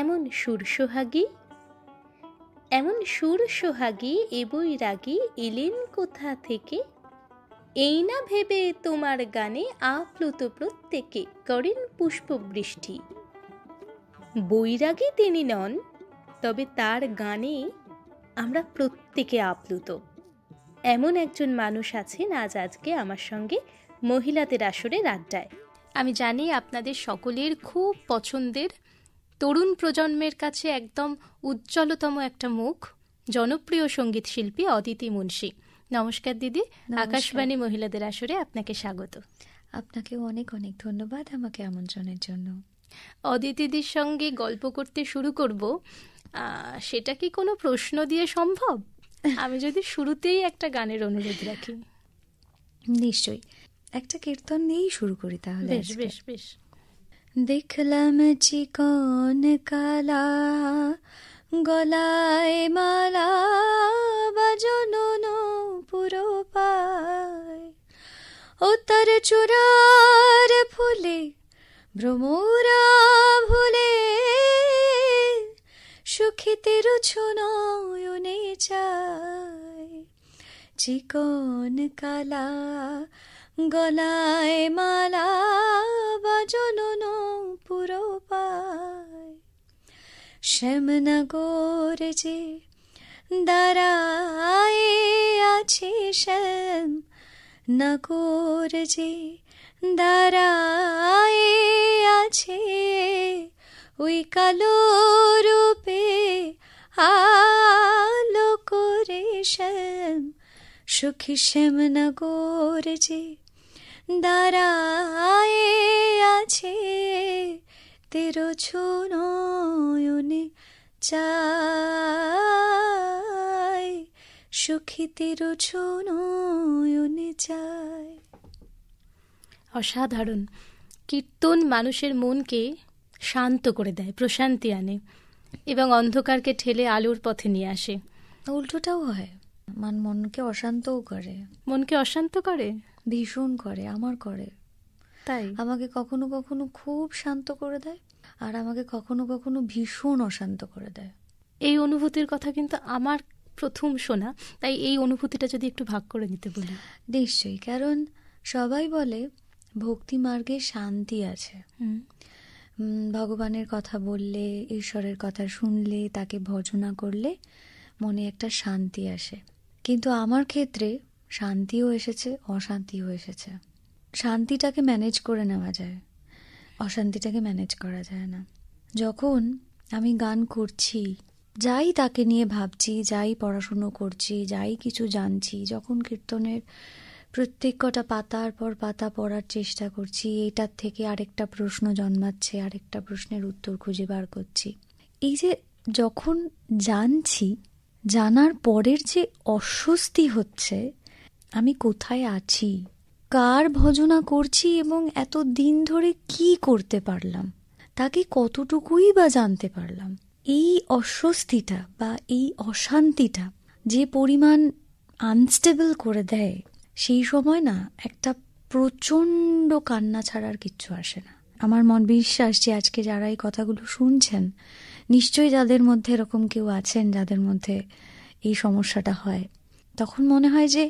এমন সুর সোহাগী, এমন সুর সোহাগী এ বৈরাগী এলেন কোথা থেকে? এই না ভেবে তোমার গানে আপ্লুত প্রত্যেকে করেন পুষ্পবৃষ্টি। বৈরাগী তিনি নন, তবে তার গানে আমরা প্রত্যেকে আপ্লুত। এমন একজন মানুষ আছেন আজ আজকে আমার সঙ্গে মহিলাদের আসরের আড্ডায়। আমি জানি আপনাদের সকলের খুব পছন্দের, তরুণ প্রজন্মের কাছে একদম উজ্জ্বলতম একটা মুখ, জনপ্রিয় সঙ্গীত শিল্পী অদিতি মুন্সী। নমস্কার দিদি, আকাশবাণী মহিলাদের আসরে আপনাকে স্বাগত। আপনাকেও অনেক অনেক ধন্যবাদ আমাকে আমন্ত্রণের জন্য। অদিতিদির সঙ্গে গল্প করতে শুরু করব, সেটা কি কোনো প্রশ্ন দিয়ে সম্ভব? আমি যদি শুরুতেই একটা গানের অনুরোধ রাখি। নিশ্চয়ই, একটা কীর্তন দিয়েই শুরু করি তাহলে। বেশ বেশ বেশ। দেখলাম চিকন কালা গলায় মালা বাজনন পুরো পায়, ও তার চূড়ার ফুলে ভ্রমরা ভুলে সুখিতের নয়নে চায়। চিকন কালা গলায় মালা বাজনন পুরো পায়, শ্যামনগর যে দাঁড়ায় আছে, শ্যাম নগর যে দাঁড়ায় আছে, ওই কালো রূপে আলো করে শ্যাম, সুখী শ্যামনগর যে দাঁড়ায় আছে, তেরো নয়নে চায়, সুখী তেরো নয়নে চায়। অসাধারণ। কীর্তন মানুষের মনকে শান্ত করে দেয়, প্রশান্তি আনে এবং অন্ধকারকে ঠেলে আলোর পথে নিয়ে আসে। উল্টোটাও হয়, মনকে অশান্তও করে। মনকে অশান্ত করে? ভীষণ করে, আমার করে। তাই আমাকে কখনো কখনো খুব শান্ত করে দেয়, আর আমাকে কখনো কখনো ভীষণ অশান্ত করে দেয়। এই অনুভূতির কথা কিন্তু আমার প্রথম শোনা, তাই এই অনুভূতিটা যদি একটু ভাগ করে নিতে বলি। নিশ্চয়ই, কারণ সবাই বলে ভক্তি মার্গে শান্তি আছে। ভগবানের কথা বললে, ঈশ্বরের কথা শুনলে, তাকে ভজনা করলে মনে একটা শান্তি আসে। কিন্তু আমার ক্ষেত্রে শান্তিও এসেছে, অশান্তিও এসেছে। শান্তিটাকে ম্যানেজ করে নেওয়া যায়, অশান্তিটাকে ম্যানেজ করা যায় না। যখন আমি গান করছি, যাই তাকে নিয়ে ভাবছি, যাই পড়াশুনো করছি, যাই কিছু জানছি, যখন কীর্তনের প্রত্যেক কটা পাতার পর পাতা পড়ার চেষ্টা করছি, এইটার থেকে আরেকটা প্রশ্ন জন্মাচ্ছে, আরেকটা প্রশ্নের উত্তর খুঁজে বার করছি। এই যে যখন জানছি, জানার পরের যে অস্বস্তি হচ্ছে, আমি কোথায় আছি, কার ভজনা করছি এবং এত দিন ধরে কি করতে পারলাম, তাকে কতটুকুই বা জানতে পারলাম, এই অস্বস্তিটা বা এই অশান্তিটা যে পরিমাণ আনস্টেবল করে দেয়, সেই সময় না একটা প্রচণ্ড কান্না ছাড়ার কিচ্ছু আসে না। আমার মন বিশ্বাস যে আজকে যারা এই কথাগুলো শুনছেন, নিশ্চয়ই যাদের মধ্যে এরকম কেউ আছেন যাদের মধ্যে এই সমস্যাটা হয়, তখন মনে হয় যে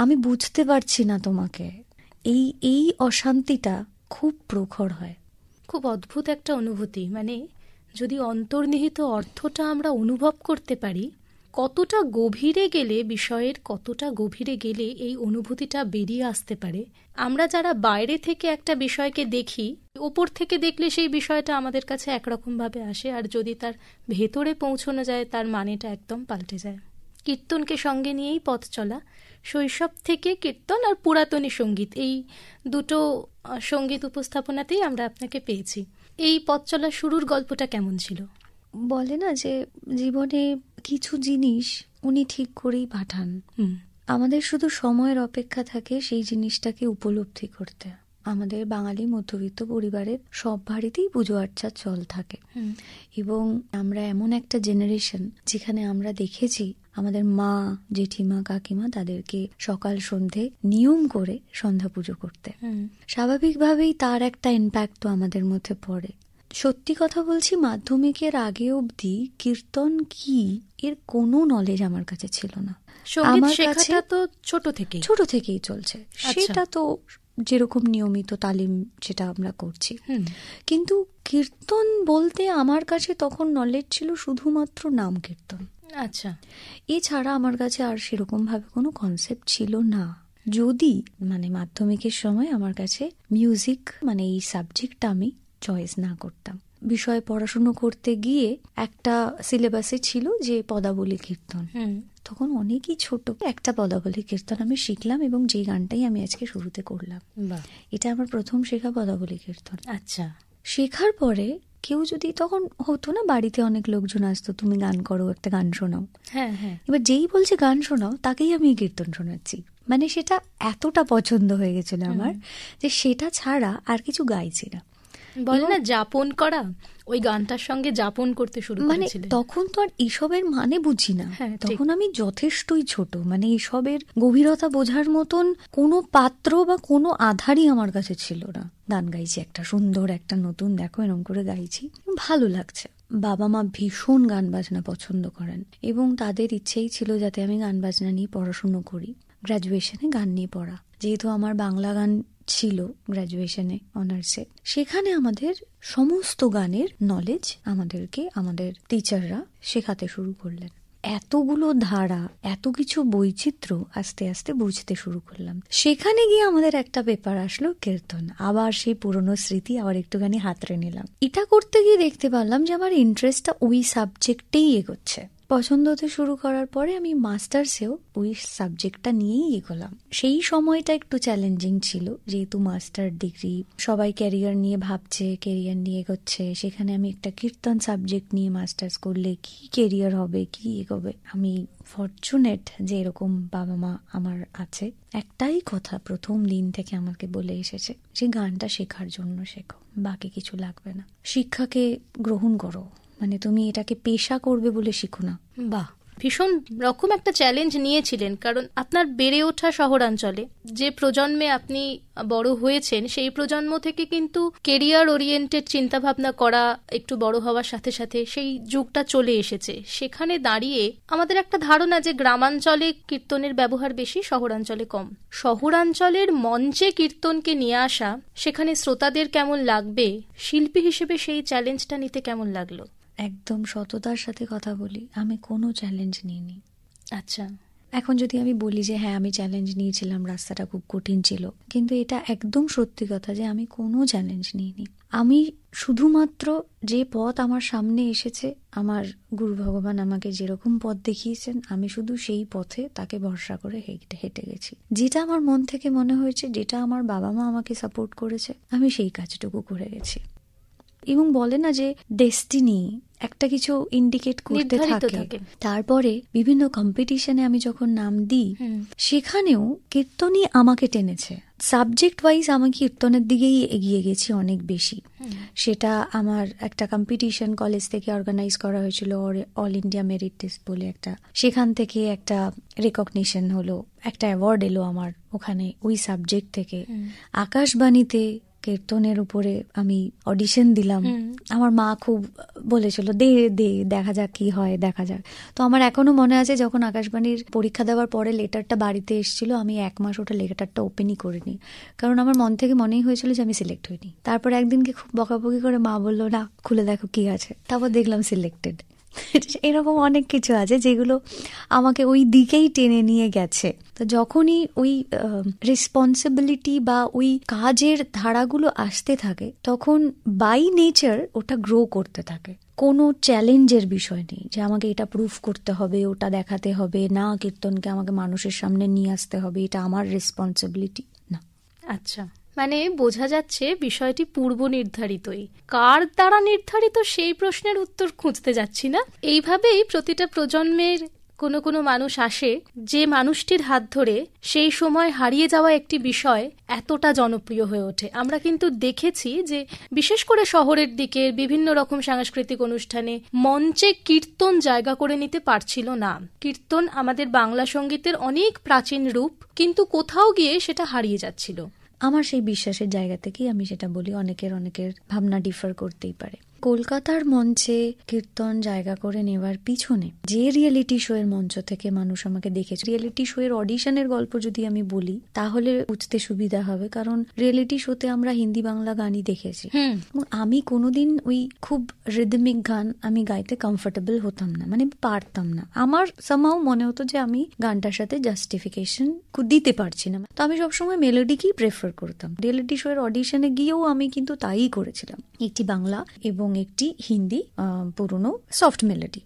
আমি বুঝতে পারছি না তোমাকে। এই অশান্তিটা খুব প্রখর হয়। খুব অদ্ভুত একটা অনুভূতি। মানে যদি অন্তর্নিহিত অর্থটা আমরা অনুভব করতে পারি, কতটা গভীরে গেলে, বিষয়ের কতটা গভীরে গেলে এই অনুভূতিটা বেরিয়ে আসতে পারে। আমরা যারা বাইরে থেকে একটা বিষয়কে দেখি, ওপর থেকে দেখলে সেই বিষয়টা আমাদের কাছে একরকমভাবে আসে, আর যদি তার ভেতরে পৌঁছানো যায় তার মানেটা একদম পাল্টে যায়। কীর্তনকে সঙ্গে নিয়েই পথ চলা, শৈশব থেকে কীর্তন আর পুরাতনী সঙ্গীত, এই দুটো সঙ্গীত উপস্থাপনাতেই আমরা আপনাকে পেয়েছি। এই পথ চলা শুরুর গল্পটা কেমন ছিল? বলে না যে জীবনে কিছু জিনিস উনি ঠিক করেই পাঠান, আমাদের শুধু সময়ের অপেক্ষা থাকে সেই জিনিসটাকে উপলব্ধি করতে। আমাদের বাঙালি মধ্যবিত্ত পরিবারের সব বাড়িতেই পুজো আর্চার চল থাকে, এবং আমরা এমন একটা জেনারেশন যেখানে আমরা দেখেছি আমাদের মা, জেঠিমা, কাকিমা তাদেরকে সকাল সন্ধে নিয়ম করে সন্ধ্যা পুজো করতে। স্বাভাবিকভাবেই তার একটা ইম্প্যাক্ট তো আমাদের মধ্যে পড়ে। সত্যি কথা বলছি, মাধ্যমিকের আগে অবধি কীর্তন কি এর কোনো নলেজ আমার কাছে ছিল না। আমার কাছে তো ছোট থেকেই চলছে, সেটা তো যেরকম নিয়মিত তালিম যেটা আমরা করছি, কিন্তু কীর্তন বলতে আমার কাছে তখন নলেজ ছিল শুধুমাত্র নাম কীর্তন। আচ্ছা, এছাড়া আমার কাছে আর সেরকম ভাবে কোনো কনসেপ্ট ছিল না। যদি মাধ্যমিকের সময় আমার কাছে মিউজিক এই সাবজেক্টটা আমি চয়েস না করতাম, বিষয়ে পড়াশুনো করতে গিয়ে একটা সিলেবাসে ছিল যে পদাবলী কীর্তন, তখন অনেকই ছোট একটা পদাবলী কীর্তন আমি শিখলাম এবং যে গানটাই আমি আজকে শুরুতে করলাম, এটা আমার প্রথম শেখা পদাবলী কীর্তন। আচ্ছা, শেখার পরে কেউ যদি, তখন হতো না বাড়িতে অনেক লোকজন আসতো, তুমি গান করো, একটা গান শোনাও। হ্যাঁ হ্যাঁ, এবার যেই বলছে গান শোনাও তাকেই আমি কীর্তন শোনাচ্ছি। সেটা এতটা পছন্দ হয়ে গেছিল আমার যে সেটা ছাড়া আর কিছু গাইছি না। বলে না যাপন করা, ওই গানটার সঙ্গে যাপন করতে শুরু করেছিলে। তখন তো আর এসবের বুঝি না, তখন আমি যথেষ্টই ছোট, এসবের গভীরতা বোঝার মতন কোনো পাত্র বা কোনো আধারই আমার কাছে ছিল না। গান গাইছি একটা সুন্দর, একটা নতুন, দেখো এরকম করে গাইছি, ভালো লাগছে। বাবা মা ভীষণ গান বাজনা পছন্দ করেন এবং তাদের ইচ্ছেই ছিল যাতে আমি গান বাজনা নিয়ে পড়াশুনো করি, গ্র্যাজুয়েশনে গান নিয়ে পড়া। যেহেতু আমার বাংলা গান ছিল গ্র্যাজুয়েশনে অনার্সে, সেখানে আমাদের সমস্ত গানের নলেজ আমাদেরকে আমাদের টিচাররা শেখাতে শুরু করলেন। এতগুলো ধারা, এত কিছু বৈচিত্র্য আস্তে আস্তে বুঝতে শুরু করলাম। সেখানে গিয়ে আমাদের একটা ব্যাপার আসলো কীর্তন, আবার সেই পুরনো স্মৃতি আবার একটুখানি হাতড়ে নিলাম। এটা করতে গিয়ে দেখতে পারলাম যে আমার ইন্টারেস্টটা ওই সাবজেক্টেই এগোচ্ছে। পছন্দ হতে শুরু করার পরে আমি মাস্টার্সেও ওই সাবজেক্টটা নিয়েই এগোলাম। সেই সময়টা একটু চ্যালেঞ্জিং ছিল, যেহেতু মাস্টার ডিগ্রি, সবাই ক্যারিয়ার নিয়ে ভাবছে, ক্যারিয়ার নিয়ে এগোচ্ছে, সেখানে আমি একটা কীর্তন সাবজেক্ট নিয়ে মাস্টার্স করলে কি ক্যারিয়ার হবে, কি এগোবে। আমি ফরচুনেট যে এরকম বাবা মা আমার আছে। একটাই কথা প্রথম দিন থেকে আমাকে বলে এসেছে যে গানটা শেখার জন্য শেখো, বাকি কিছু লাগবে না। শিক্ষাকে গ্রহণ করো, তুমি এটাকে পেশা করবে বলে শিখো না। বাহ, ভীষণ রকম একটা চ্যালেঞ্জ নিয়েছিলেন, কারণ আপনার বেড়ে ওঠা শহরাঞ্চলে, যে প্রজন্মে আপনি বড় হয়েছেন, সেই প্রজন্ম থেকে কিন্তু কেরিয়ার ওরিয়েন্টেড চিন্তাভাবনা করা একটু বড় হওয়ার সাথে সাথে সেই যুগটা চলে এসেছে। সেখানে দাঁড়িয়ে আমাদের একটা ধারণা যে গ্রামাঞ্চলে কীর্তনের ব্যবহার বেশি, শহরাঞ্চলে কম। শহরাঞ্চলের মঞ্চে কীর্তনকে নিয়ে আসা, সেখানে শ্রোতাদের কেমন লাগবে, শিল্পী হিসেবে সেই চ্যালেঞ্জটা নিতে কেমন লাগলো? একদম সততার সাথে কথা বলি, আমি কোনো চ্যালেঞ্জ নিইনি। আচ্ছা, এখন যদি আমি বলি যে হ্যাঁ আমি চ্যালেঞ্জ নিয়েছিলাম, রাস্তাটা খুব কঠিন ছিল, কিন্তু এটা একদম সত্যি কথা যে আমি কোনো চ্যালেঞ্জ নিইনি। আমি শুধুমাত্র যে পথ আমার সামনে এসেছে, আমার গুরু ভগবান আমাকে যেরকম পথ দেখিয়েছেন, আমি শুধু সেই পথে তাকে ভরসা করে হেঁটে গেছি। যেটা আমার মন থেকে মনে হয়েছে, যেটা আমার বাবা মা আমাকে সাপোর্ট করেছে, আমি সেই কাজটুকু করে গেছি। এবং বলে না যে ডেস্টিনি একটা কিছু ইন্ডিকেট করতে থাকে। তারপরে বিভিন্ন কম্পিটিশনে আমি যখন নাম দিই, সেখানেও কীর্তনই আমাকে টেনেছে। সাবজেক্ট ওয়াইজ আমি কীর্তনের দিকেই এগিয়ে গেছি অনেক বেশি। সেটা আমার একটা কম্পিটিশন কলেজ থেকে অর্গানাইজ করা হয়েছিল, অল ইন্ডিয়া মেরিট টেস্ট বলে একটা, সেখান থেকে একটা রেকগনিশন হলো, একটা অ্যাওয়ার্ড এলো আমার ওখানে ওই সাবজেক্ট থেকে। আকাশবাণীতে কীর্তনের উপরে আমি অডিশন দিলাম। আমার মা খুব বলেছিল দে দেখা যাক কি হয়, দেখা যাক। তো আমার এখনো মনে আছে যখন আকাশবাণীর পরীক্ষা দেওয়ার পরে লেটারটা বাড়িতে এসেছিল, আমি 1 মাস ওটা লেটারটা ওপেনই করিনি, কারণ আমার মন থেকে মনেই হয়েছিল যে আমি সিলেক্ট হইনি। তারপর একদিনকে খুব বকাবকি করে মা বললো না খুলে দেখো কি আছে, তারপর দেখলাম সিলেক্টেড। এরকম অনেক কিছু আছে যেগুলো আমাকে ওই দিকেই টেনে নিয়ে গেছে। তো যখনই ওই রেসপন্সিবিলিটি বা ওই কাজের ধারাগুলো আসতে থাকে, তখন বাই নেচার ওটা গ্রো করতে থাকে। কোনো চ্যালেঞ্জের বিষয় নেই যে আমাকে এটা প্রুফ করতে হবে, ওটা দেখাতে হবে, না কীর্তনকে আমাকে মানুষের সামনে নিয়ে আসতে হবে, এটা আমার রেসপন্সিবিলিটি না। আচ্ছা, বোঝা যাচ্ছে বিষয়টি পূর্ব নির্ধারিতই। কার দ্বারা নির্ধারিত সেই প্রশ্নের উত্তর খুঁজতে যাচ্ছি না। এইভাবেই প্রতিটা প্রজন্মের কোনো মানুষ আসে, যে মানুষটির হাত ধরে সেই সময় হারিয়ে যাওয়া একটি বিষয় এতটা জনপ্রিয় হয়ে ওঠে। আমরা কিন্তু দেখেছি যে বিশেষ করে শহরের দিকে বিভিন্ন রকম সাংস্কৃতিক অনুষ্ঠানে মঞ্চে কীর্তন জায়গা করে নিতে পারছিল না। কীর্তন আমাদের বাংলা সঙ্গীতের অনেক প্রাচীন রূপ, কিন্তু কোথাও গিয়ে সেটা হারিয়ে যাচ্ছিল। আমার সেই বিশ্বাসের জায়গা থেকেই আমি সেটা বলি। অনেকের ভাবনা ডিফার করতেই পারে। কলকাতার মঞ্চে কীর্তন জায়গা করে নেওয়ার পিছনে যে রিয়েলিটি শো এর মঞ্চ থেকে মানুষ আমাকে দেখেছে, রিয়েলিটি শো এর অডিশনের গল্প যদি আমি বলি তাহলে বুঝতে সুবিধা হবে, কারণ রিয়েলিটি শোতে আমরা হিন্দি বাংলা গানই দেখেছি। আমি কোনোদিন ওই খুব রিদমিক গান আমি গাইতে কমফোর্টেবল হতাম না, মানে পারতাম না। আমার সামহাও মনে হতো যে আমি গানটার সাথে জাস্টিফিকেশন দিতে পারছি না, তো আমি সবসময় মেলোডিকেই প্রেফার করতাম। রিয়েলিটি শো এর অডিশনে গিয়েও আমি কিন্তু তাই করেছিলাম, একটি বাংলা এবং একটি হিন্দি পুরনো সফট মেলোডি।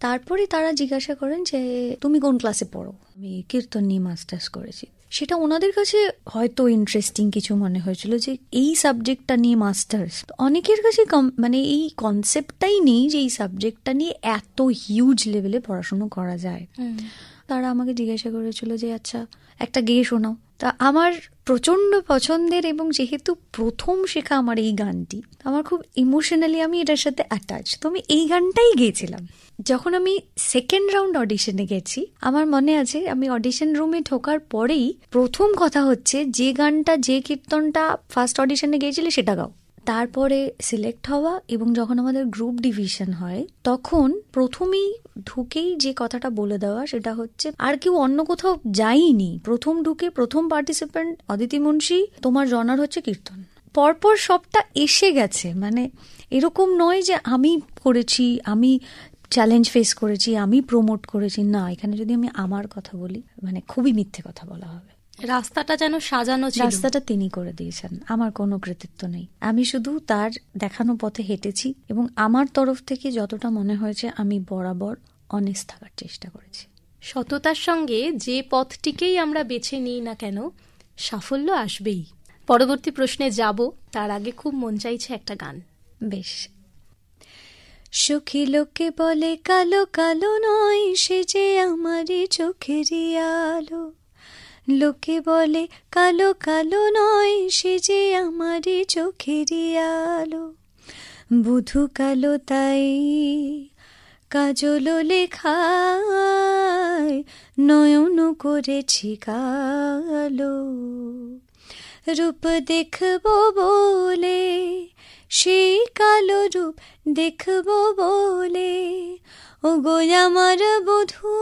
তারপরে তারা জিজ্ঞাসা করেন যে তুমি কোন ক্লাসে পড়ো? আমি কীর্তন নিয়ে মাস্টার্স করেছি। সেটা ওনাদের কাছে হয়তো ইন্টারেস্টিং কিছু মনে হয়েছিল যে এই সাবজেক্টটা নিয়ে মাস্টার্স। অনেকের কাছে মানে এই কনসেপ্টটাই নেই যে এই সাবজেক্টটা নিয়ে এত হিউজ লেভেলে পড়াশুনো করা যায়। তারা আমাকে জিজ্ঞাসা করেছিল যে আচ্ছা একটা গেয়ে শোনাও। তা আমার প্রচন্ড পছন্দের, এবং যেহেতু প্রথম শেখা আমার এই গানটি, আমার খুব ইমোশনালি আমি এটার সাথে অ্যাটাচ, তো আমি এই গানটাই গেয়েছিলাম। যখন আমি সেকেন্ড রাউন্ড অডিশনে গেছি, আমার মনে আছে আমি অডিশন রুমে ঢোকার পরেই প্রথম কথা হচ্ছে যে গানটা, যে কীর্তনটা ফার্স্ট অডিশনে গিয়েছিলে সেটা গাও। তারপরে সিলেক্ট হওয়া, এবং যখন আমাদের গ্রুপ ডিভিশন হয় তখন প্রথমেই ঢুকেই যে কথাটা বলে দেওয়া সেটা হচ্ছে আর কেউ অন্য কোথাও যায়নি, প্রথম ঢুকে প্রথম পার্টিসিপেন্ট অদিতি মুন্সি, তোমার জনার হচ্ছে কীর্তন। পরপর সবটা এসে গেছে, মানে এরকম নয় যে আমি করেছি, আমি চ্যালেঞ্জ ফেস করেছি, আমি প্রমোট করেছি, না। এখানে যদি আমি আমার কথা বলি মানে খুবই মিথ্যে কথা বলা হবে। রাস্তাটা যেন সাজানো ছিল, রাস্তাটা তিনি করে দিয়েছেন, আমার কোনো কৃতিত্ব নেই। আমি শুধু তার দেখানো পথে হেঁটেছি, এবং আমার তরফ থেকে যতটা মনে হয়েছে আমি বরাবর অনেস্ট থাকার চেষ্টা করেছি। সততার সঙ্গে যে পথটিকেই আমরা বেছে নিই না কেন, সাফল্য আসবেই। পরবর্তী প্রশ্নে যাব, তার আগে খুব মন চাইছে একটা গান। বেশ। সখী লোকে বলে কালো কালো নয় সে যে আমারই চোখেরই আলো, লোকে বলে কালো কালো নয় সে যে আমারই চোখেরই আলো, বুধু কালো তাই কাজল লেখায় নয়ন করেছি কালো, রূপ দেখবো বলে সেই কালো রূপ দেখবো বলে ও গো আমার বধূ,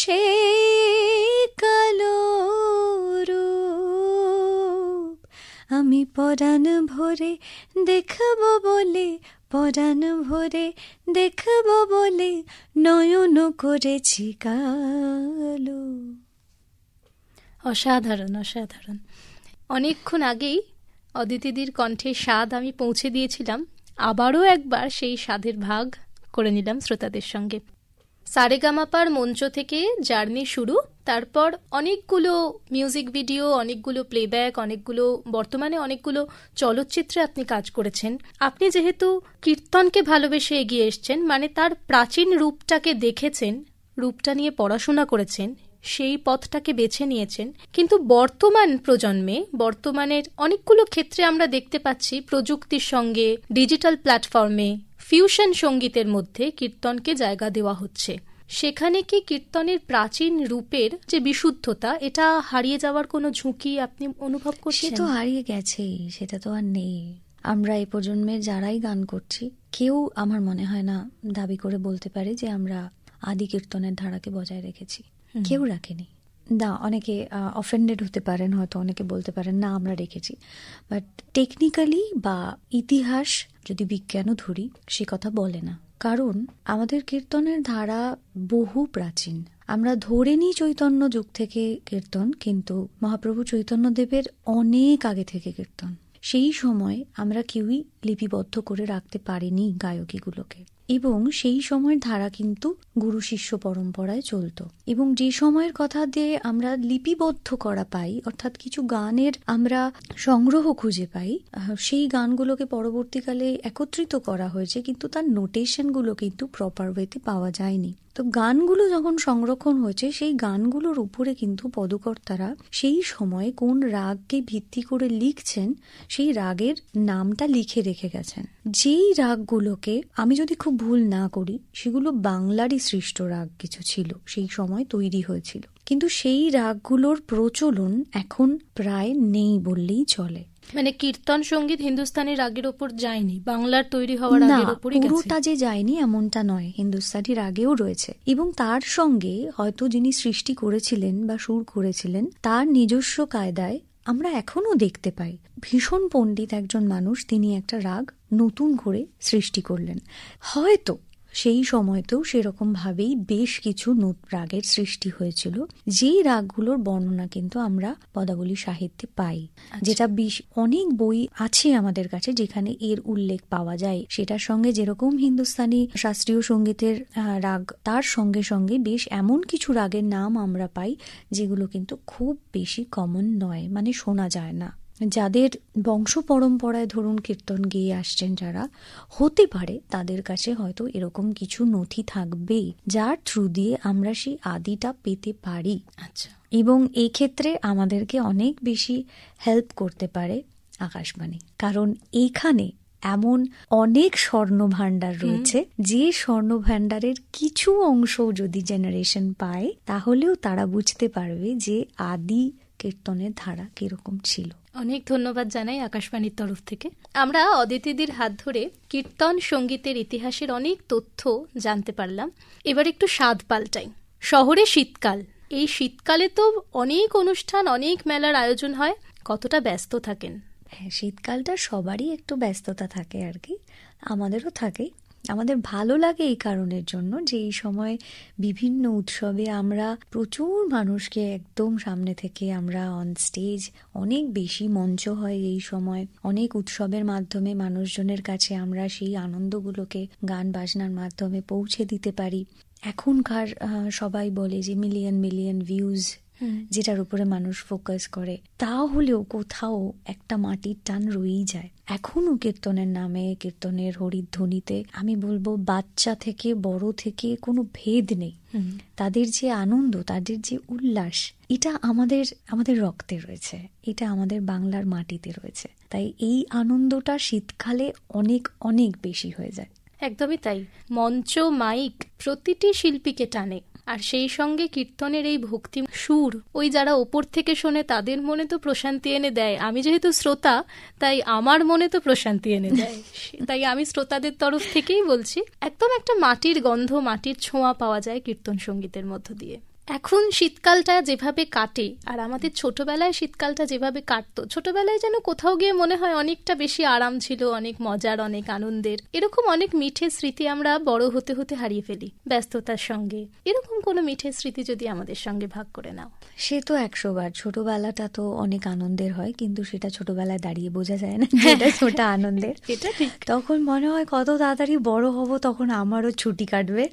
সেই কালো রূপ আমি পরাণ ভরে দেখবো বলে, পরাণ ভরে দেখবো বলে নয়ন করেছি কালো। অসাধারণ, অসাধারণ। অনেকক্ষণ আগেই অদিতিদির কণ্ঠে স্বাদ আমি পৌঁছে দিয়েছিলাম, আবারও একবার সেই স্বাদের ভাগ করে নিলাম শ্রোতাদের সঙ্গে। সারেগামাপার মঞ্চ থেকে জার্নি শুরু, তারপর অনেকগুলো মিউজিক ভিডিও, অনেকগুলো প্লেব্যাক, বর্তমানে অনেকগুলো চলচ্চিত্রে আপনি কাজ করেছেন। আপনি যেহেতু কীর্তনকে ভালোবেসে এগিয়ে এসছেন, মানে তার প্রাচীন রূপটাকে দেখেছেন, রূপটা নিয়ে পড়াশোনা করেছেন, সেই পথটাকে বেছে নিয়েছেন। কিন্তু বর্তমান প্রজন্মে, বর্তমানের অনেকগুলো ক্ষেত্রে আমরা দেখতে পাচ্ছি প্রযুক্তির সঙ্গে, ডিজিটাল প্ল্যাটফর্মে, ফিউশন সঙ্গীতের মধ্যে কীর্তনকে জায়গা দেওয়া হচ্ছে। সেখানে কি কীর্তনের প্রাচীন রূপের যে বিশুদ্ধতা, এটা হারিয়ে যাওয়ার কোনো ঝুঁকি আপনি অনুভব করছেন? সে তো হারিয়ে গেছেই, সেটা তো আর নেই। আমরা এই প্রজন্মের যারাই গান করছি, কেউ আমার মনে হয় না দাবি করে বলতে পারে যে আমরা আদি কীর্তনের ধারাকে বজায় রেখেছি। কেউ রাখেনি। না, অনেকে অফেন্ডেড হতে পারেন, হয়তো অনেকে বলতে পারেন না আমরা রেখেছি, বাট টেকনিক্যালি বা ইতিহাস যদি বিজ্ঞানও ধরি, সে কথা বলে না। কারণ আমাদের কীর্তনের ধারা বহু প্রাচীন। আমরা ধরে নিই চৈতন্য যুগ থেকে কীর্তন, কিন্তু মহাপ্রভু চৈতন্যদেবের অনেক আগে থেকে কীর্তন। সেই সময় আমরা কেউই লিপিবদ্ধ করে রাখতে পারিনি গায়কীগুলোকে, এবং সেই সময়ের ধারা কিন্তু গুরু শিষ্য পরম্পরায় চলত। এবং যে সময়ের কথা দিয়ে আমরা লিপিবদ্ধ করা পাই, অর্থাৎ কিছু গানের আমরা সংগ্রহ খুঁজে পাই, সেই গানগুলোকে পরবর্তীকালে একত্রিত করা হয়েছে, কিন্তু তার নোটেশনগুলো কিন্তু প্রপার ওয়েতে পাওয়া যায়নি। তো গানগুলো যখন সংরক্ষণ হয়েছে, সেই গানগুলোর উপরে কিন্তু পদকর্তারা সেই সময় কোন রাগকে ভিত্তি করে লিখছেন সেই রাগের নামটা লিখে রেখে গেছেন। যেই রাগগুলোকে, আমি যদি খুব ভুল না করি, সেগুলো বাংলারই সৃষ্ট রাগ কিছু ছিল, সেই সময় তৈরি হয়েছিল, কিন্তু সেই রাগগুলোর প্রচলন এখন প্রায় নেই বললেই চলে। মানে কীর্তন সঙ্গীত হিন্দুস্তানি রাগের ওপর যায়নি, বাংলার তৈরি হওয়ার রাগের ওপরই গেছে। পুরোটা যে যায়নি এমনটা নয়, হিন্দুস্তানি রাগেও রয়েছে, এবং তার সঙ্গে হয়তো যিনি সৃষ্টি করেছিলেন বা সুর করেছিলেন তার নিজস্ব কায়দায় আমরা এখনো দেখতে পাই। ভীষণ পণ্ডিত একজন মানুষ, তিনি একটা রাগ নতুন করে সৃষ্টি করলেন। হয়তো সেই সময়তেও সেরকম ভাবেই বেশ কিছু রাগের সৃষ্টি হয়েছিল, যেই রাগগুলোর বর্ণনা কিন্তু আমরা পদাবলী সাহিত্যে পাই, যেটা অনেক বই আছে আমাদের কাছে যেখানে এর উল্লেখ পাওয়া যায়। সেটার সঙ্গে যেরকম হিন্দুস্তানি শাস্ত্রীয় সঙ্গীতের রাগ, তার সঙ্গে সঙ্গে বেশ এমন কিছু রাগের নাম আমরা পাই যেগুলো কিন্তু খুব বেশি কমন নয়, মানে শোনা যায় না। যাদের বংশ পরম্পরায় ধরুন কীর্তন গেয়ে আসছেন যারা, হতে পারে তাদের কাছে হয়তো এরকম কিছু নথি থাকবে যার থ্রু দিয়ে আমরা সেই আদিটা পেতে পারি। আচ্ছা, এবং এই ক্ষেত্রে আমাদেরকে অনেক বেশি হেল্প করতে পারে আকাশবাণী, কারণ এইখানে এমন অনেক স্বর্ণভাণ্ডার রয়েছে, যে স্বর্ণভাণ্ডারের কিছু অংশ যদি জেনারেশন পায় তাহলেও তারা বুঝতে পারবে যে আদি কীর্তনের ধারা কিরকম ছিল। অনেক ধন্যবাদ জানাই আকাশবাণীর তরফ থেকে। আমরা অদিতিদির হাত ধরে কীর্তন সঙ্গীতের ইতিহাসের অনেক তথ্য জানতে পারলাম। এবার একটু স্বাদ পাল্টাই। শহরে শীতকাল, এই শীতকালে তো অনেক অনুষ্ঠান, অনেক মেলার আয়োজন হয়, কতটা ব্যস্ত থাকেন? হ্যাঁ, শীতকালটা সবারই একটু ব্যস্ততা থাকে আর কি, আমাদেরও থাকে। আমাদের ভালো লাগে এই কারণের জন্য যে এই সময় বিভিন্ন উৎসবে আমরা প্রচুর মানুষকে একদম সামনে থেকে আমরা অন স্টেজ, অনেক বেশি মঞ্চ হয় এই সময়, অনেক উৎসবের মাধ্যমে মানুষজনের কাছে আমরা সেই আনন্দগুলোকে গান বাজনার মাধ্যমে পৌঁছে দিতে পারি। এখনকার সবাই বলে যে মিলিয়ন মিলিয়ন ভিউজ, যেটার উপরে মানুষ ফোকাস করে, তাহলেও কোথাও একটা মাটির টান রয়েই যায় এখনো কীর্তনের নামে, কীর্তনের হরিধ্বনিতে। আমি বলবো বাচ্চা থেকে বড় থেকে কোনো ভেদ নেই, তাদের যে আনন্দ, তাদের যে উল্লাস, এটা আমাদের রক্তে রয়েছে, এটা আমাদের বাংলার মাটিতে রয়েছে। তাই এই আনন্দটা শীতকালে অনেক অনেক বেশি হয়ে যায়। একদমই তাই। মঞ্চ, মাইক প্রতিটি শিল্পীকে টানে, আর সেই সঙ্গে কীর্তনের এই ভক্তি সুর, ওই যারা ওপর থেকে শোনে তাদের মনে তো প্রশান্তি এনে দেয়। আমি যেহেতু শ্রোতা, তাই আমার মনে তো প্রশান্তি এনে দেয়। তাই আমি শ্রোতাদের তরফ থেকেই বলছি, একদম একটা মাটির গন্ধ, মাটির ছোঁয়া পাওয়া যায় কীর্তন সঙ্গীতের মধ্য দিয়ে। এখন শীতকালটা যেভাবে কাটে, আর আমাদের ছোটবেলায় শীতকালটা যেভাবে কাটতো, ছোটবেলায় যেন কোথাও গিয়ে মনে হয় অনেকটা বেশি আরাম ছিল, অনেক মজার, অনেক আনন্দের। এরকম অনেক মিঠে স্মৃতি আমরা বড় হতে হতে হারিয়ে ফেলি ব্যস্ততার সঙ্গে। এরকম কোনো মিঠে স্মৃতি যদি আমাদের সঙ্গে ভাগ করে নাও। সে তো 100 বার। ছোটবেলাটা তো অনেক আনন্দের হয়, কিন্তু সেটা ছোটবেলায় দাঁড়িয়ে বোঝা যায় না যেটা ছোট আনন্দের। এটা ঠিক। তখন মনে হয় কত তাড়াতাড়ি বড় হব, তখন আমারও ছুটি কাটবে,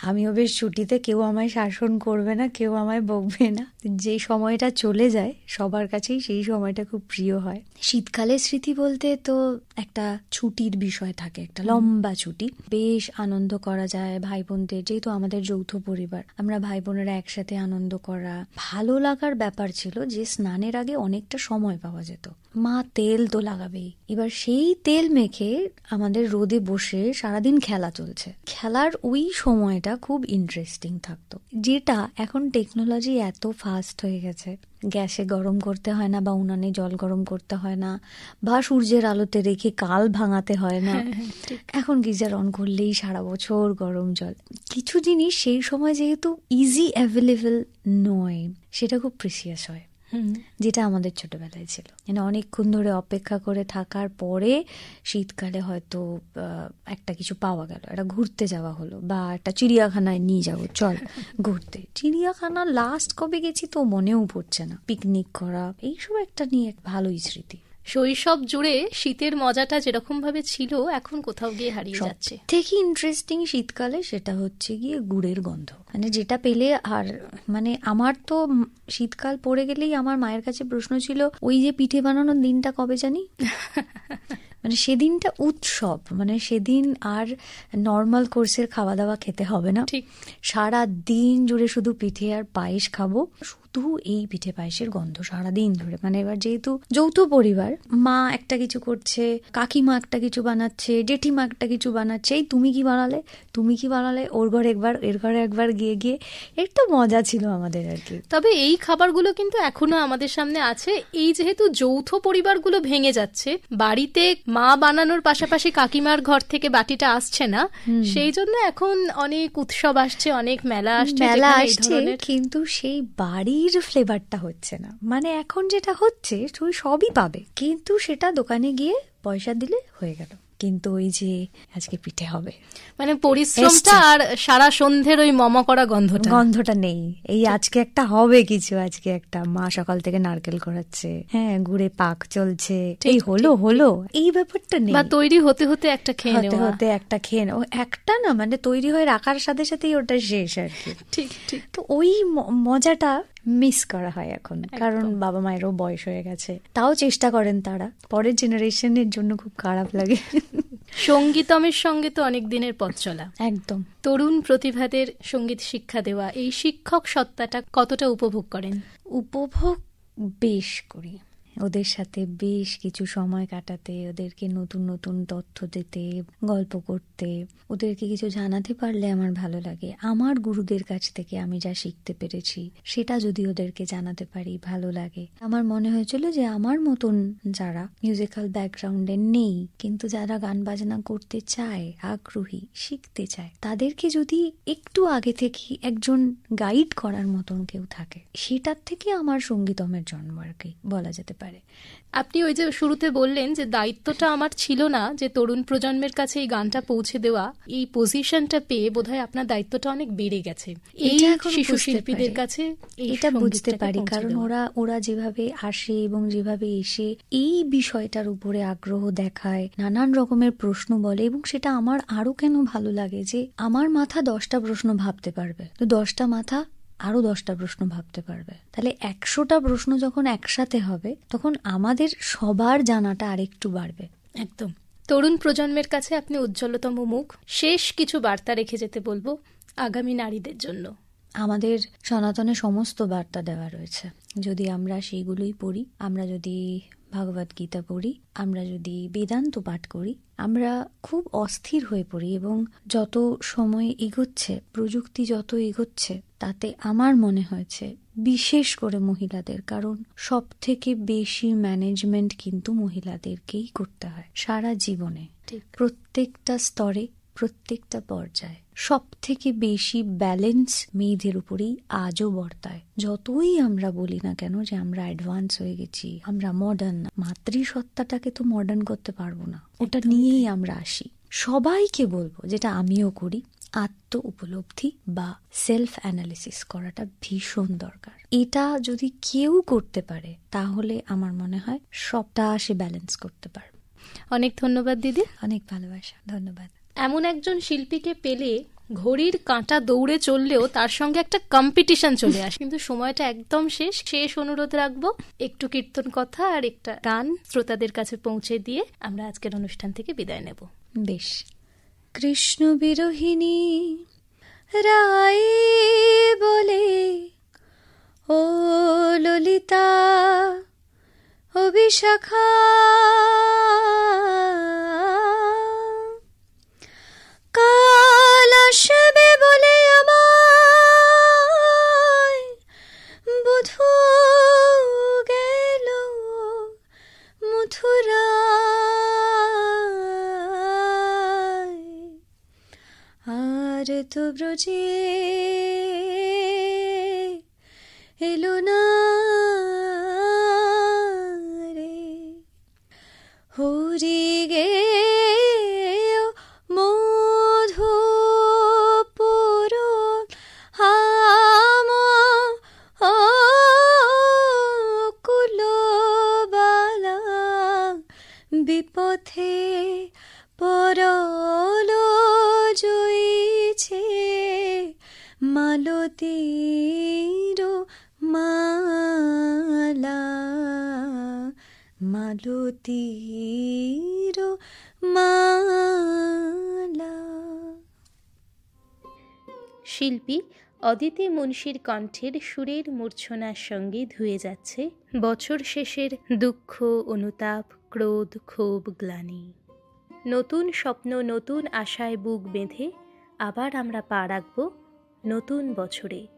আমিও বেশ ছুটিতে, কেউ আমায় শাসন করবে না, কেউ আমায় বকবে না। যে সময়টা চলে যায় সবার কাছেই সেই সময়টা খুব প্রিয় হয়। শীতকালের স্মৃতি বলতে তো একটা ছুটির বিষয় থাকে, একটা লম্বা ছুটি, বেশ আনন্দ করা যায় ভাই বোনদের, যেহেতু আমাদের যৌথ পরিবার, আমরা ভাই বোনেরা একসাথে আনন্দ করা। ভালো লাগার ব্যাপার ছিল যে স্নানের আগে অনেকটা সময় পাওয়া যেত, মা তেল তো লাগাবেই, এবার সেই তেল মেখে আমাদের রোদে বসে সারাদিন খেলা চলছে, খেলার ওই সময়টা খুব ইন্টারেস্টিং থাকতো। যেটা এখন টেকনোলজি এত ফাস্ট হয়ে গেছে, গ্যাসে গরম করতে হয় না, বা উনানে জল গরম করতে হয় না, বা সূর্যের আলোতে রেখে কাল ভাঙাতে হয় না, এখন গিজার অন করলেই সারা বছর গরম জল। কিছু জিনিস সেই সময় যেহেতু ইজি অ্যাভেলেবল নয়, সেটা খুব প্রিসিয়াস হয়, যেটা আমাদের ছোটবেলায় ছিল। মানে অনেকক্ষণ ধরে অপেক্ষা করে থাকার পরে শীতকালে হয়তো একটা কিছু পাওয়া গেল, একটা ঘুরতে যাওয়া হলো, বা একটা চিড়িয়াখানায় নিয়ে যাবো, চল ঘুরতে। চিড়িয়াখানা লাস্ট কবে গেছি তো মনেও পড়ছে না। পিকনিক করা, এইসব একটা নিয়ে ভালোই স্মৃতি। শৈশব জুড়ে শীতের মজাটা যেরকম ভাবে ছিল এখন কোথাও গিয়ে হারিয়ে যাচ্ছে। থেকে ইন্টারেস্টিং শীতকালে সেটা হচ্ছে গিয়ে গুড়ের গন্ধ, মানে যেটা পেলে আর মানে আমার তো শীতকাল পড়ে গেলেই আমার মায়ের কাছে প্রশ্ন ছিল, ওই যে পিঠে বানানোর দিনটা কবে জানি। মানে সেদিনটা উৎসব, মানে সেদিন আর নর্মাল কোর্সের খাওয়া দাওয়া খেতে হবে না, ঠিক। সারা দিন জুড়ে শুধু পিঠে আর পায়েস খাবো, শুধু এই পিঠে পায়েসের গন্ধ সারাদিন ধরে। মানে এবার যেহেতু যৌথ পরিবার, মা একটা কিছু করছে, কাকিমা একটা কিছু বানাচ্ছে, জেঠিমা একটা কিছু বানাচ্ছে, এই তুমি কি বানালে, তুমি কি বানালে, ওর ঘরে একবার এর ঘরে একবার গিয়ে গিয়ে একটু মজা ছিল আমাদের আর কি। তবে এই খাবারগুলো কিন্তু এখনো আমাদের সামনে আছে। এই যেহেতু যৌথ পরিবারগুলো ভেঙে যাচ্ছে, বাড়িতে মা বানানোর পাশাপাশি কাকিমার ঘর থেকে বাটিটা আসছে না, সেই জন্য এখন অনেক উৎসব আসছে, অনেক মেলা আসছে, কিন্তু সেই বাড়ির ফ্লেভারটা হচ্ছে না। মানে এখন যেটা হচ্ছে সবই পাবে, কিন্তু সেটা দোকানে গিয়ে পয়সা দিলে হয়ে গেল, কিন্তু ওই যে আজকে পিঠে হবে, মানে পরিশ্রমটা আর সারা সন্ধ্যের ওই মম করা গন্ধটা নেই। এই আজকে একটা হবে কিছু, আজকে একটা মা সকাল থেকে নারকেল করাচ্ছে, হ্যাঁ গুড়ে পাক চলছে, এই হলো এই ব্যাপারটা নেই। বা তৈরি হতে হতে একটা খেয়ে নেওয়া, একটা না, মানে তৈরি হয়ে রাখার সাথে সাথেই ওটা শেষ আর কি। ঠিক ঠিক। তো ওই মজাটা মিস করা হয় এখন, কারণ বাবা মায়েরও বয়স হয়ে গেছে, তাও চেষ্টা করেন তারা, পরের জেনারেশনের জন্য খুব খারাপ লাগে। সঙ্গীতমের সঙ্গে তো অনেক দিনের পথ চলা, একদম। তরুণ প্রতিভাদের সঙ্গীত শিক্ষা দেওয়া, এই শিক্ষক সত্তাটা কতটা উপভোগ করেন? উপভোগ বেশ করি, ওদের সাথে বেশ কিছু সময় কাটাতে, ওদেরকে নতুন নতুন তথ্য দিতে, গল্প করতে, ওদেরকে কিছু জানাতে পারলে আমার ভালো লাগে। আমার গুরুদের কাছ থেকে আমি যা শিখতে পেরেছি সেটা যদি ওদেরকে জানাতে পারি ভালো লাগে। আমার মনে হয়েছিল যে আমার মতন যারা মিউজিক্যাল ব্যাকগ্রাউন্ডে নেই, কিন্তু যারা গান বাজনা করতে চায়, আগ্রহী, শিখতে চায়, তাদেরকে যদি একটু আগে থেকে একজন গাইড করার মতন কেউ থাকে, সেটার থেকে আমার সঙ্গীতমের জন্ম আর কি বলা যেতে পারে। আপনি ওই যে শুরুতে বললেন যে দায়িত্বটা আমার ছিল না যে তরুণ প্রজন্মের কাছে এই গানটা পৌঁছে দেওয়া, এই পজিশনটা পেয়ে বোধহয় আপনার দায়িত্বটা অনেক বেড়ে গেছে এই শিশু শিল্পীদের কাছে। এটা বুঝতে পারি, কারণ ওরা যেভাবে আসে এবং যেভাবে এসে এই বিষয়টার উপরে আগ্রহ দেখায়, নানান রকমের প্রশ্ন বলে, এবং সেটা আমার আরো কেন ভালো লাগে যে আমার মাথা 10টা প্রশ্ন ভাবতে পারবে, তো 10টা মাথা আরো 10টা প্রশ্ন ভাবতে পারবে, তাহলে 100টা প্রশ্ন যখন একসাথে হবে তখন আমাদের সবার জানাটা আরেকটু বাড়বে। একদম। তরুণ প্রজন্মের কাছে আপনি উজ্জ্বলতম মুখ, শেষ কিছু বার্তা রেখে যেতে বলবো আগামী নারীদের জন্য। আমাদের সনাতনে সমস্ত বার্তা দেওয়া রয়েছে, যদি আমরা সেইগুলোই পড়ি, আমরা যদি ভগবদ গীতা পড়ি, আমরা যদি বেদান্ত পাঠ করি, আমরা খুব অস্থির হয়ে পড়ি, এবং যত সময় এগোচ্ছে, প্রযুক্তি যত এগোচ্ছে, তাতে আমার মনে হয়েছে বিশেষ করে মহিলাদের, কারণ সব থেকে বেশি ম্যানেজমেন্ট কিন্তু মহিলাদেরকেই করতে হয় সারা জীবনে, প্রত্যেকটা স্তরে, প্রত্যেকটা পর্যায়ে সব থেকে বেশি ব্যালেন্স মেয়েদের উপরেই আজও বর্তায়। যতই আমরা বলি না কেন যে আমরা অ্যাডভান্স হয়ে গেছি, আমরা মডার্ন, মাতৃসত্তাটাকে তো মডার্ন করতে পারবো না, ওটা নিয়েই আমরা আসি। সবাইকে বলবো, যেটা আমিও করি, আত্ম উপলব্ধি বা সেলফ অ্যানালিসিস করাটা ভীষণ দরকার। এটা যদি কেউ করতে পারে তাহলে আমার মনে হয় সবটা সে ব্যালেন্স করতে পারবে। অনেক ধন্যবাদ দিদি, অনেক ভালোবাসা, ধন্যবাদ। এমন একজন শিল্পীকে পেলে ঘড়ির কাঁটা দৌড়ে চললেও তার সঙ্গে একটা কম্পিটিশন চলে আসে, কিন্তু সময়টা একদম শেষ অনুরোধ রাখবো, একটু কীর্তন কথা আর একটা গান শ্রোতাদের কাছে পৌঁছে দিয়ে আমরা আজকের অনুষ্ঠান থেকে বিদায় নেব। বেশ। কৃষ্ণ বিরোহিণী রায় বলে ও ললিতা ও বিশাখা, কাল আসবে বলে আমায় বধূ গেল মথুরায়, আর তো ব্রজে এলো না রে, হরি গে মধুপুর হাম কুলবালা, বিপথে পরল জইছে মালতীর মালা, মালতীর মালা। শিল্পী অদিতি মুন্সির কণ্ঠের সুরের মূর্ছনার সঙ্গে ধুয়ে যাচ্ছে বছর শেষের দুঃখ, অনুতাপ, ক্রোধ, ক্ষোভ, গ্লানি। নতুন স্বপ্ন, নতুন আশায় বুক বেঁধে আবার আমরা পা রাখব নতুন বছরে।